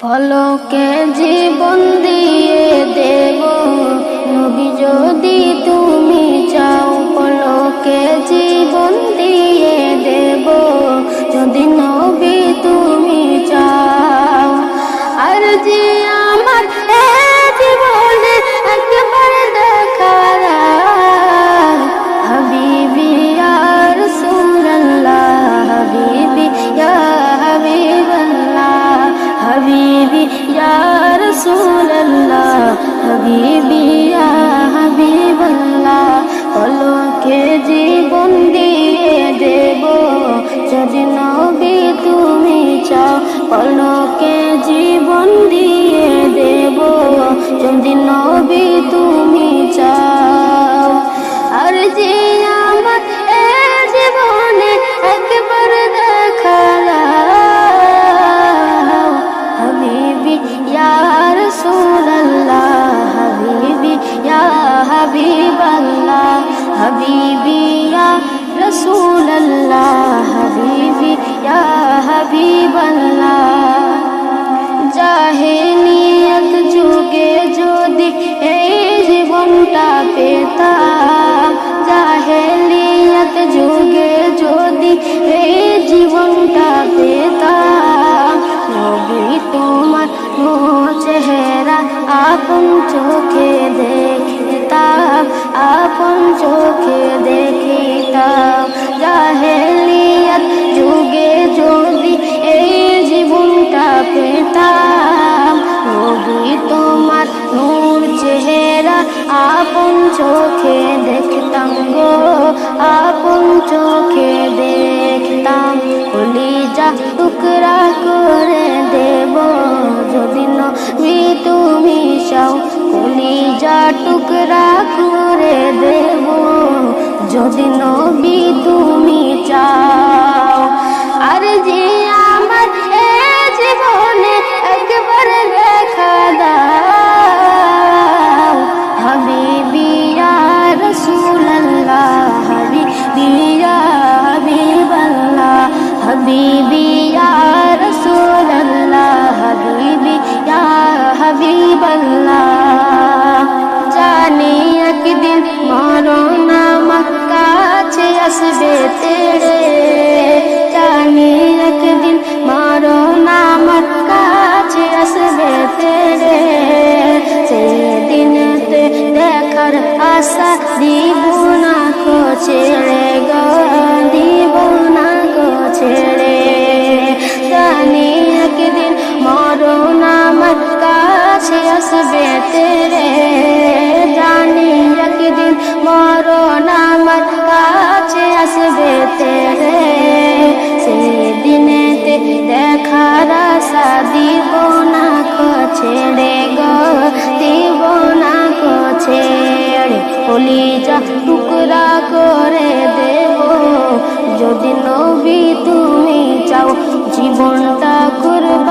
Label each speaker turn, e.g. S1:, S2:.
S1: পলকে জীবন দিয়ে দেব নবী যদি তুমি চাও, পলকে জীবন দিয়ে দেব যদি নবী তুমি চাও। আর যে আমার জীবনে একবার দেখা হাবিবি ইয়া রাসূলুল্লাহ, হাবিবি ইয়া হাবিবাল্লাহ, হাবিবি ইয়া রাসূলুল্লাহ, হাবিবি ইয়া হাবিবাল্লাহ। পলকে জীবন দিয়ে দেব যদি নবী তুমি চাও, পলকে জীবন দিয়ে দেব যদি নবী তুমি চাও। আর যে আমার জীবনে একবার দেখা হাবিবি ইয়া রাসূলুল্লাহ, হাবিবি ইয়া হাবিবাল্লাহ, হাবিবি ইয়া রাসূলুল্লাহ, হাবিবি ইয়া হাবিবাল্লাহ। জাহেলিয়াত যুগে যদি এই জীবনটা পেতাম, জাহেলিয়াত যুগে যদি এই জীবনটা পেতাম, নবী তোমার নূর চেহারা আপন চোখে দেখিতাম, আপন চোখে দেখিতাম। জাহেলিয়াত যুগে যদি এই জীবনটা পেতাম, নবী তোমার নূর চেহারা আপন চোখে দেখতাম গো, আপন চোখে দেখতাম। কলিজা টুকরা করে দেব যদি নবী তুমি চাও, কলিজা টুকরা করে দেব যদি নবী তুমি চাও। আর যে আমার জীবনে একবার দেখা দাও হাবিবি ইয়া রাসূলুল্লাহ, হাবিবি ইয়া হাবিবাল্লাহ, হাবিবি ইয়া রাসূলুল্লাহ, হাবিবি ইয়া হাবিবাল্লাহ। জানি একদিন মরণ আমার কাছে আসবে তেরে, জানি একদিন মরণ আমার কাছে আসবে তেরে। সেদিনেতে দেখার আশা দিব না কো ছেড়ে গো, দিব না কো ছেড়ে। জানি একদিন মরণ আমার কাছে আসবে তেরে, জানি একদিন মরণ আমার কাছে আসবে তেরে। সেদিনেতে দেখার আশা দিব না কো ছেড়ে গো, দিব না কো ছেড়ে। কলিজা টুকরা করে দেব যদি নবী তুমি চাও, জীবনটা করব